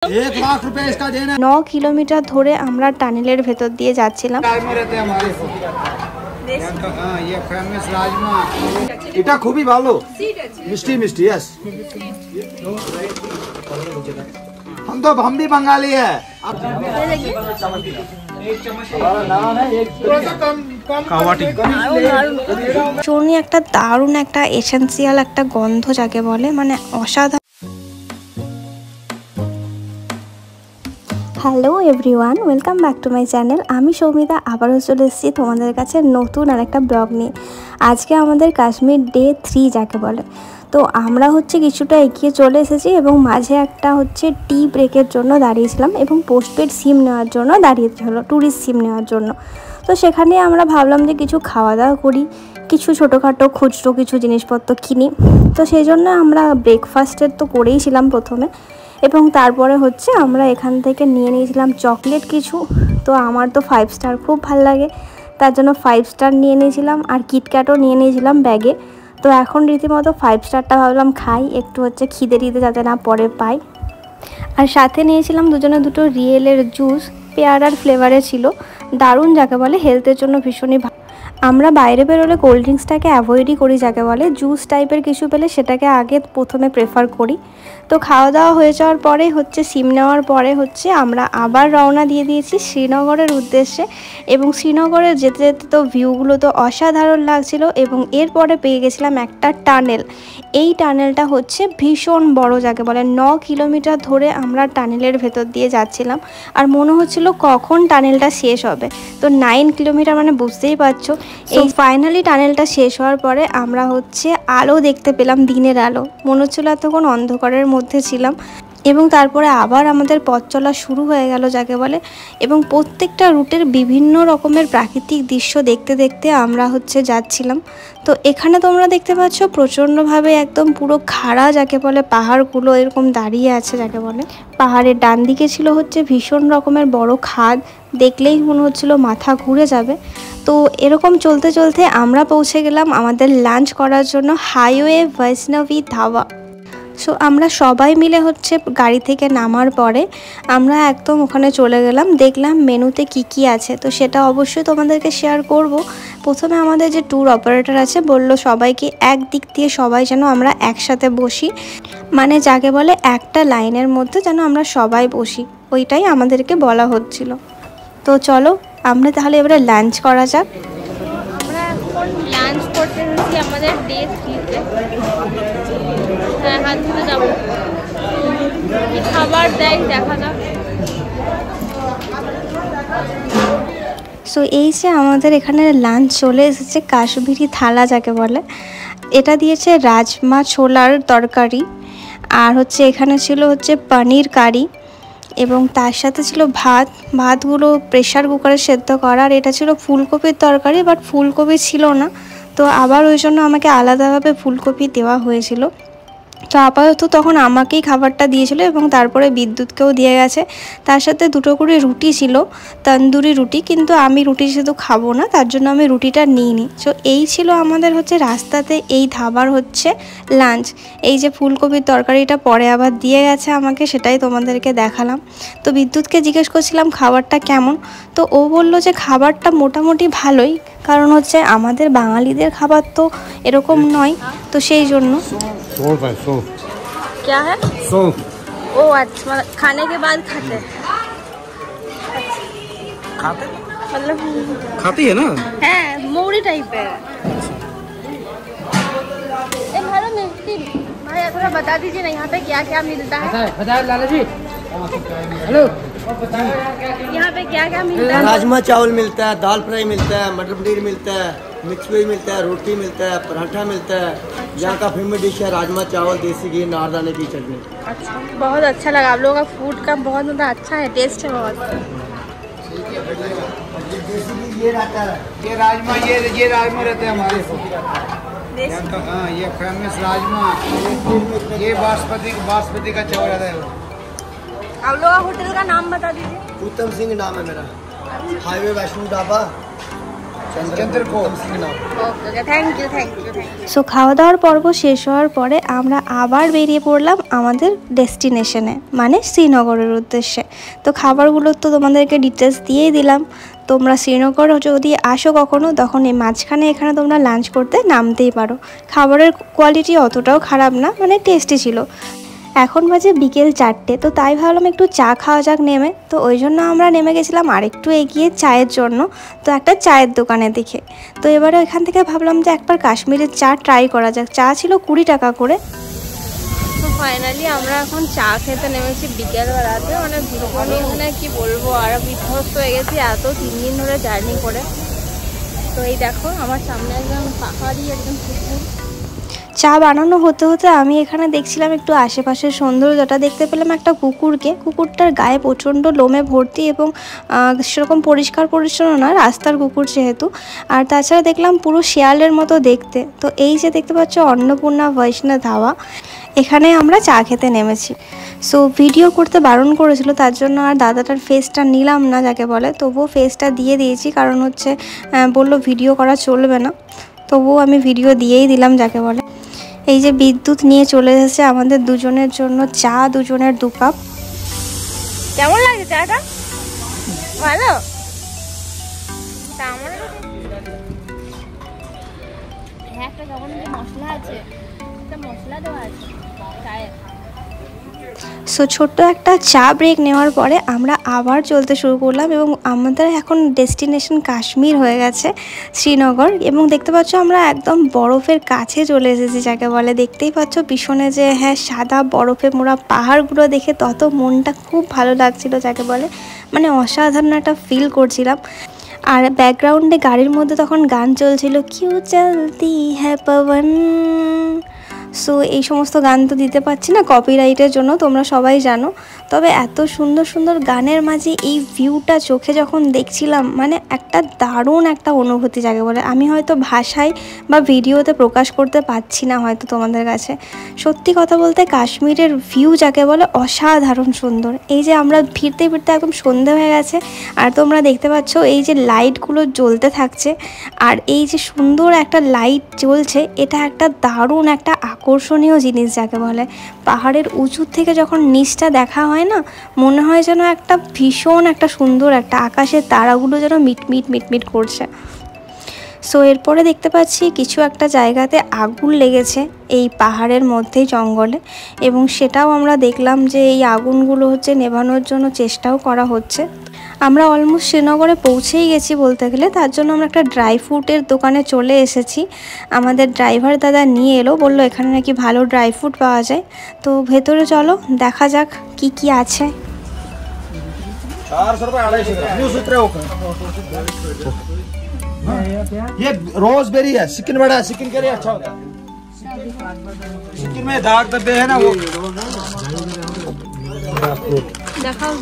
1,00,000 इसका देना। 9 किलोमीटर ধরে আমরা টানেলের ভেতর দিয়ে যাচ্ছিলাম। এটা খুবই ভালো, মিষ্টি মিষ্টি। यस हम भी बंगाली है। চুনি একটা দারুণ একটা এসেন্সিয়াল একটা গন্ধ যাকে বলে, মানে অসাধারণ। Hello everyone, welcome back to my channel. আমি সৌমিতা আবারও চলে এসেছি তোমাদের কাছে নতুন আর একটা ব্লগ নিয়ে। আজকে আমাদের কাশ্মীর ডে 3 যাকে বলে। তো আমরা কিছুটা এগিয়ে চলে এসেছি এবং মাঝে একটা টি ব্রেকের জন্য দাঁড়িয়েছিলাম এবং পোস্টপেড সিম নেওয়ার জন্য দাঁড়িয়েছিল, ট্যুরিস্ট সিম নেওয়ার জন্য। তো সেখানে আমরা ভাবলাম যে কিছু খাওয়া দাওয়া করি, কিছু ছোটোখাটো খুচরো কিছু জিনিসপত্র কিনি। তো সেই জন্য আমরা ব্রেকফাস্টের তো করেইছিলাম প্রথমে, এবং তারপরে আমরা এখান থেকে নিয়ে নিয়েছিলাম চকলেট কিছু। তো আমার তো 5 স্টার খুব ভালো লাগে, তার জন্য 5 স্টার নিয়ে নিয়েছিলাম, আর কিটক্যাটও নিয়ে নিয়েছিলাম ব্যাগে। তো এখন রীতিমতো 5 স্টারটা ভাবলাম খাই, একটু খিদে যাতে না পরে পাই। আর সাথে নিয়েছিলাম দুজনে দুটো রিয়েলের জুস, পেয়ারার ফ্লেভারে ছিল, দারুণ যাকে বলে, হেলথের জন্য ভীষণই ভালো। আমরা বাইরে বেরোলে কোল্ড ড্রিঙ্কসটাকে অ্যাভয়েডই করি যাকে বলে, জুস টাইপের কিছু পেলে সেটাকে আগে প্রথমে প্রেফার করি। তো খাওয়া দাওয়া হয়ে যাওয়ার পরে সিম নেওয়ার পরে আমরা আবার রওনা দিয়ে দিয়েছি শ্রীনগরের উদ্দেশ্যে। এবং শ্রীনগরে যেতে যেতে তো ভিউগুলো তো অসাধারণ লাগছিল, এবং এরপরে পেয়ে গেছিলাম একটা টানেল। এই টানেলটা ভীষণ বড় যাকে বলে, 9 কিলোমিটার ধরে আমরা টানেলের ভেতর দিয়ে যাচ্ছিলাম, আর মনে হচ্ছিল কখন টানেলটা শেষ হবে। তো 9 কিলোমিটার মানে বুঝতেই পারছো। এই ফাইনালি টানেলটা শেষ হওয়ার পরে আমরা আলো দেখতে পেলাম, দিনের আলো। মনে হচ্ছিল এতক্ষণ অন্ধকারের মধ্যে ছিলাম। এবং তারপরে আবার আমাদের পথ চলা শুরু হয়ে গেল যাকে বলে, এবং প্রত্যেকটা রুটের বিভিন্ন রকমের প্রাকৃতিক দৃশ্য দেখতে দেখতে আমরা যাচ্ছিলাম। তো এখানে তোমরা দেখতে পাচ্ছ প্রচণ্ডভাবে একদম পুরো খাড়া যাকে বলে পাহাড়গুলো এরকম দাঁড়িয়ে আছে যাকে বলে। পাহাড়ের ডান দিকে ছিল ভীষণ রকমের বড় খাদ, দেখলেই মনে হচ্ছিল মাথা ঘুরে যাবে। তো এরকম চলতে চলতে আমরা পৌঁছে গেলাম আমাদের লাঞ্চ করার জন্য হাইওয়ে বৈষ্ণবী ধাবা। সো আমরা সবাই মিলে গাড়ি থেকে নামার পরে আমরা একদম ওখানে চলে গেলাম, দেখলাম মেনুতে কি আছে। তো সেটা অবশ্যই তোমাদেরকে শেয়ার করব। প্রথমে আমাদের যে ট্যুর অপারেটর আছে বলল সবাইকে একদিক দিয়ে সবাই যেন আমরা একসাথে বসি, মানে যাকে বলে একটা লাইনের মধ্যে যেন আমরা সবাই বসি, ওইটাই আমাদেরকে বলা হচ্ছিল। তো চলো আমরা তাহলে এবারে লাঞ্চ করা যাক। আমরা এখন লাঞ্চ করতে এসেছি আমাদের ডে 3-তে। হ্যাঁ, হাত ধুতে যাবো, কি খাবার দেয় দেখা যাক। সো এই যে আমাদের এখানে লাঞ্চ চলে এসেছে, কাশ্মীরি থালা যাকে বলে। এটা দিয়েছে রাজমা ছোলার তরকারি, আর এখানে ছিল পনির কারি, এবং তার সাথে ছিল ভাতগুলো প্রেশার কুকারে সেদ্ধ করা। আর এটা ছিল ফুলকপির তরকারি, বাট ফুলকপি ছিল না, তো আবার ওই জন্য আমাকে আলাদাভাবে ফুলকপি দেওয়া হয়েছিল। তো আপাতত তখন আমাকেই খাবারটা দিয়েছিল, এবং তারপরে বিদ্যুৎকেও দিয়ে গেছে। তার সাথে 2 করে রুটি ছিল, তন্দুরি রুটি, কিন্তু আমি রুটি শুধু খাবো না, তার জন্য আমি রুটিটা নিইনি। সো এই ছিল আমাদের রাস্তাতে এই ধাবার লাঞ্চ। এই যে ফুলকপির তরকারিটা পরে আবার দিয়ে গেছে আমাকে, সেটাই তোমাদেরকে দেখালাম। তো বিদ্যুৎকে জিজ্ঞেস করছিলাম খাবারটা কেমন, তো ও বলল যে খাবারটা মোটামুটি ভালোই, কারণ আমাদের বাঙালিদের খাবার তো এরকম নয়, তো সেই জন্য। क्या है? सूप। ओ अच्छा, खाने के बाद खाते मतलब खाती है ना? है मोरी टाइप है। हेलो मिलती भाई, थोड़ा बता दीजिए ना यहाँ पे क्या क्या मिलता है। बताओ लाला जी। हेलो, यहाँ पे क्या क्या मिलता है? राजमा चावल मिलता है, दाल फ्राई मिलता है, मटर पनीर मिलता है, मिक्स वेज मिलता है, रोटी मिलता है, पराठा मिलता है। यहाँ का फेमस डिश है राजमा चावल, देसी घी, नारदाने की चटनी। अच्छा, बहुत अच्छा लगा। आप लोगों का फूड का बहुत ज़्यादा अच्छा है, टेस्ट है बहुत। ये राजमा रहते हैं हमारे। हाँ, ये फेमस राजमा, ये बासमती का चावल रहता है। आप लोगों का होटल का नाम बता दीजिए। उत्तम सिंह नाम है मेरा। Highway Vaishno Dhaba, okay thank you. So খাওয়া দাওয়ার পর্ব শেষ হওয়ার পরে আমরা আবার বেরিয়ে পড়লাম আমাদের ডেস্টিনেশনে, মানে শ্রীনগরের উদ্দেশ্যে। তো খাবারগুলো তো তোমাদেরকে ডিটেলস দিয়েই দিলাম। তোমরা শ্রীনগর যদি আসো কখনো, তখন এই মাঝখানে এখানে তোমরা লাঞ্চ করতে নামতেই পারো। খাবারের কোয়ালিটি অতটাও খারাপ না, মানে টেস্টি ছিল। এখন বাজে বিকেল 4টে, তো তাই ভাবলাম একটু চা খাওয়া যাক নেমে। তো ওই জন্য আমরা নেমে গেছিলাম আরেকটু এগিয়ে চায়ের জন্য, তো একটা চায়ের দোকানে দেখে। তো এবারে এখান থেকে ভাবলাম যে একবার কাশ্মীরের চা ট্রাই করা যাক। চা ছিল 20 টাকা করে। তো ফাইনালি আমরা এখন চা খেতে নেমেছি বিকেলবেলাতে, মানে ভীষণই মানে কি বলবো, আর বিধ্বস্ত হয়ে গেছি এত 3 দিন ধরে জার্নি করে। তো এই দেখো আমার সামনে একদম পাহাড়ি একদম পুকুর। চা বানানো হতে হতে আমি এখানে দেখছিলাম একটু আশেপাশের সৌন্দর্যটা, দেখতে পেলাম একটা কুকুরকে। কুকুরটার গায়ে প্রচণ্ড লোমে ভর্তি এবং সেরকম পরিষ্কার পরিচ্ছন্ন না, রাস্তার কুকুর যেহেতু। আর তাছাড়া দেখলাম পুরো শিয়ালের মতো দেখতে। তো এই যে দেখতে পাচ্ছ অন্নপূর্ণা বৈষ্ণব ধাবা, এখানে আমরা চা খেতে নেমেছি। সো ভিডিও করতে বারণ করেছিল, তার জন্য আর দাদাটার ফেসটা নিলাম না যাকে বলে, তবুও ফেসটা দিয়ে দিয়েছি, কারণ হচ্ছে বললো ভিডিও করা চলবে না। তবুও আমি ভিডিও দিয়েই দিলাম যাকে বলে। এই যে বিদ্যুৎ নিয়ে চলে এসেছে আমাদের দুজনের জন্য চা, দুজনের 2 কাপ। কেমন লাগে চাটা? ভালো। একটা কেমন মশলা আছে, একটা মশলা দেওয়া আছে চায়ে। সো ছোট্ট একটা চা ব্রেক নেওয়ার পরে আমরা আবার চলতে শুরু করলাম, এবং আমাদের এখন ডেস্টিনেশন কাশ্মীর হয়ে গেছে, শ্রীনগর। এবং দেখতে পাচ্ছ আমরা একদম বরফের কাছে চলে এসেছি যাকে বলে। দেখতেই পাচ্ছ পিছনে যে সাদা বরফে মোড়া পাহাড়গুলো দেখে তত মনটা খুব ভালো লাগছিল যাকে বলে, মানে অসাধারণ একটা ফিল করছিলাম। আর ব্যাকগ্রাউন্ডে গাড়ির মধ্যে তখন গান চলছিল, কিউ চলতি হ্যাঁ পবন। সো এই সমস্ত গান তো দিতে পারছি না কপিরাইটের জন্য, তোমরা সবাই জানো। তবে এত সুন্দর সুন্দর গানের মাঝে এই ভিউটা চোখে যখন দেখছিলাম, মানে একটা দারুণ একটা অনুভূতি যাকে বলে। আমি হয়তো ভাষায় বা ভিডিওতে প্রকাশ করতে পারছি না হয়তো তোমাদের কাছে। সত্যি কথা বলতে কাশ্মীরের ভিউ যাকে বলে অসাধারণ সুন্দর। এই যে আমরা ফিরতে ফিরতে একদম সন্ধে হয়ে গেছে, আর তোমরা দেখতে পাচ্ছ এই যে লাইটগুলো জ্বলতে থাকছে, আর এই যে সুন্দর একটা লাইট জ্বলছে, এটা একটা দারুণ একটা আকর্ষণীয় জিনিস যাকে বলে। পাহাড়ের উঁচু থেকে যখন নিচটা দেখা হয় না, মনে হয় যেন একটা ভীষণ একটা সুন্দর একটা আকাশের তারাগুলো যেন মিটমিট মিটমিট করছে। সো এরপরে দেখতে পাচ্ছি কিছু একটা জায়গাতে আগুন লেগেছে এই পাহাড়ের মধ্যেই জঙ্গলে, এবং সেটাও আমরা দেখলাম যে এই আগুনগুলো হচ্ছে নেভানোর জন্য চেষ্টাও করা হচ্ছে। আমরা অলমোস্ট শ্রীনগরে পৌঁছেই গেছি বলতে গেলে, তার জন্য আমরা একটা ড্রাই ফ্রুটের দোকানে চলে এসেছি। আমাদের ড্রাইভার দাদা নিয়ে এলো, বললো এখানে নাকি ভালো ড্রাই ফ্রুট পাওয়া যায়। তো ভেতরে চলো দেখা যাক কি কি আছে। 400 रुपए 250 ये रोजबेरी है, स्किन बड़ा है, स्किन के लिए अच्छा होता है। स्किन में दाग धब्बे है ना वो দেখাও।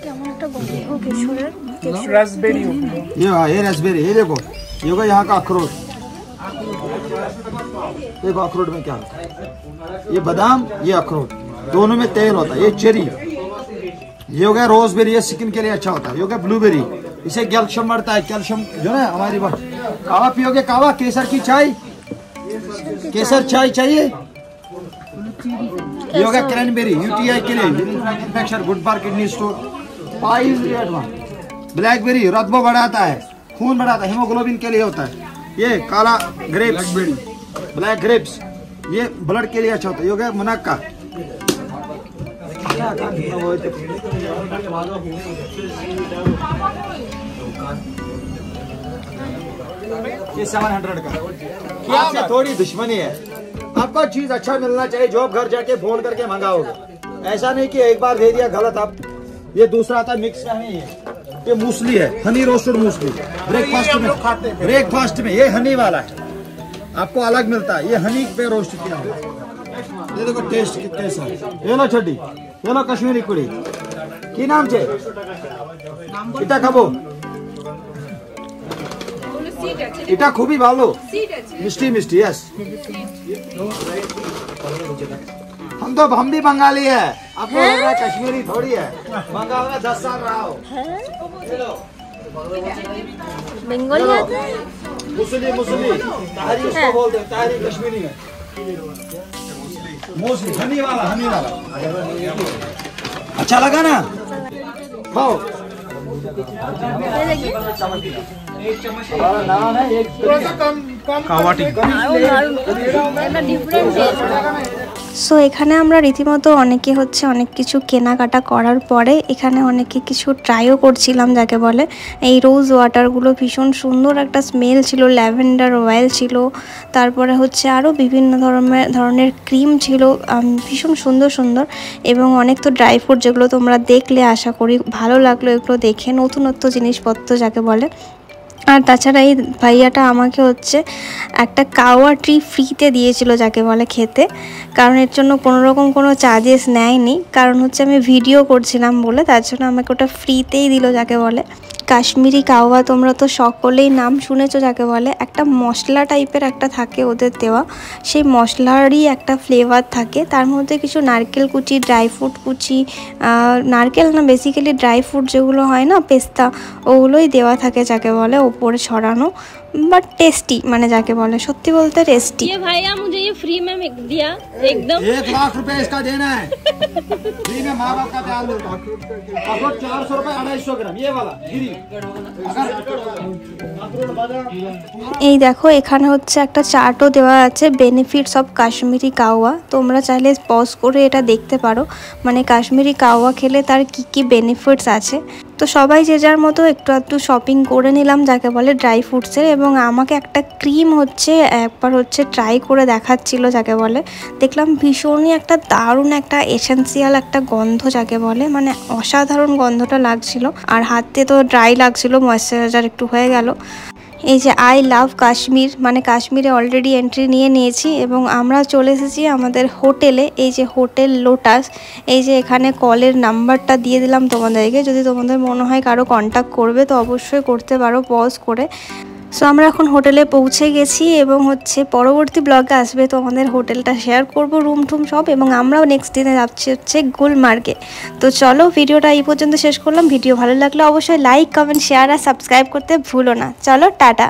কেমন একটা গন্ধ কেশরের। रास्पबेरी ये रास्पबेरी, ये देखो ये होगा यहाँ का अखरोट। देखो अखरोट में क्या होता है, ये बादाम, ये अखरोट, दोनों में तेल होता है। ये चेरी, ये हो गया रोजबेरी, ये स्किन के लिए अच्छा होता है। ये हो गया ब्लूबेरी, इसे कैल्शियम बढ़ता है। कैल्शियम जो ना हमारी बात। कावा पियोगे? कावा, केसर की चाय, केसर चाय चाहिए। ये हो गया क्रैनबेरी, यूटीआई के लिए, infection, good for kidney stone. Blackberry रतबा बढ़ाता है, खून बढ़ाता है, हीमोग्लोबिन के लिए होता है। ये काला ग्रेप्स, ब्लैक ग्रेप्स, ये ब्लड के लिए अच्छा होता है। ये हो गया मुनक्का, ये 700 का। आपसे थोड़ी दुश्मनी है, आपको चीज अच्छा मिलना चाहिए। जो आप घर जाके फोन करके मंगाओगे, ऐसा नहीं कि एक बार दे दिया गलत। आप ये दूसरा आता है मिक्स का नहीं है, ये मूसली है, हनी रोस्टेड मूसली। ब्रेकफास्ट में ये हनी वाला है, आपको अलग मिलता है। ये हनी पे रोस्ट किया है। ये देखो टेस्ट कैसा है। ये लो छड्डी, ये लो कश्मीरी कुड़ी की नाम छे इटा खाबो। এটা খুবই ভালো, मिष्टी मिष्टी। यस, हम भी बंगाली है, आपको लग रहा है कश्मीरी थोड़ी है। बंगाल में 10 साल रहा हो। बंगाली मुसली तारी उसको बोलते हैं, तारी कश्मीरी है। मोस्टली हनी वाला अच्छा लगा ना? खाओ। हमारा नाम है एक कावाटी। সো এখানে আমরা রীতিমতো অনেকে হচ্ছে অনেক কিছু কেনাকাটা করার পরে এখানে অনেকে কিছু ট্রাইও করছিলাম, যাকে বলে এই রোজ ওয়াটারগুলো ভীষণ সুন্দর একটা স্মেল ছিল, ল্যাভেন্ডার অয়েল ছিল, তারপরে হচ্ছে আরও বিভিন্ন ধরনের ক্রিম ছিল, ভীষণ সুন্দর সুন্দর, এবং অনেক তো ড্রাই ফ্রুট যেগুলো তোমরা দেখলে আশা করি ভালো লাগলো এগুলো দেখে, নতুনত্ব জিনিসপত্র যাকে বলে। আর তাছাড়া এই ভাইয়াটা আমাকে হচ্ছে একটা কাওয়া ট্রি ফ্রিতে দিয়েছিল যাকে বলে খেতে, কারণ এর জন্য কোনো রকম কোনো চার্জেস নেয়নি, কারণ হচ্ছে আমি ভিডিও করছিলাম বলে, তার জন্য আমাকে ওটা ফ্রিতেই দিল যাকে বলে। কাশ্মীরি কাওয়া তোমরা তো সকলেই নাম শুনেছো যাকে বলে, একটা মশলা টাইপের একটা থাকে ওদের দেওয়া, সেই মশলারই একটা ফ্লেভার থাকে, তার মধ্যে কিছু নারকেল কুচি, ড্রাই ফ্রুট কুচি, নারকেল না বেসিক্যালি ড্রাই ফ্রুট যেগুলো হয় না পেস্তা, ওগুলোই দেওয়া থাকে যাকে বলে ওপরে ছড়ানো, বাট টেস্টি মানে যাকে বলে সত্যি বলতে টেস্টি। ये भैया मुझे ये फ्री में दिया एकदम 1 लाख रुपए इसका देना है फ्री में, माँ बाप का ध्यान दो। 400 रुपए 250 ग्राम ये वाला गिरी। এই দেখো এখানে হচ্ছে একটা চার্টও দেওয়া আছে, বেনিফিটস অফ কাশ্মীরি কাওয়া, তোমরা চাইলে পজ করে এটা দেখতে পারো, মানে কাশ্মীরি কাওয়া খেলে তার কি কি বেনিফিটস আছে। তো সবাই যে যার মতো একটু শপিং করে নিলাম যাকে বলে ড্রাই ফ্রুটসের, এবং আমাকে একটা ক্রিম হচ্ছে একবার হচ্ছে ট্রাই করে দেখাচ্ছিল যাকে বলে, দেখলাম ভীষণই একটা দারুণ একটা এসেন্সিয়াল একটা গন্ধ যাকে বলে, মানে অসাধারণ গন্ধটা লাগছিল, আর হাতে তো ড্রাই লাগছিল, ময়েশ্চারাইজার একটু হয়ে গেল। এই যে আই লাভ কাশ্মীর, মানে কাশ্মীরে অলরেডি এন্ট্রি নিয়েছি এবং আমরা চলে এসেছি আমাদের হোটেলে, এই যে হোটেল লোটাস, এই যে এখানে কলের নাম্বারটা দিয়ে দিলাম তোমাদেরকে, যদি তোমাদের মনে হয় কারো কন্ট্যাক্ট করবে তো অবশ্যই করতে পারো পজ করে। সো আমরা এখন হোটেলে পৌঁছে গেছি এবং হচ্ছে পরবর্তী ব্লগে আসবে তো আমাদের হোটেলটা শেয়ার করব, রুম টুম সব, এবং আমরাও নেক্সট দিনে যাচ্ছি হচ্ছে গুলমার্গে। তো চলো ভিডিওটা এই পর্যন্ত শেষ করলাম, ভিডিও ভালো লাগলে অবশ্যই লাইক কমেন্ট শেয়ার আর সাবস্ক্রাইব করতে ভুলো না। চলো টাটা।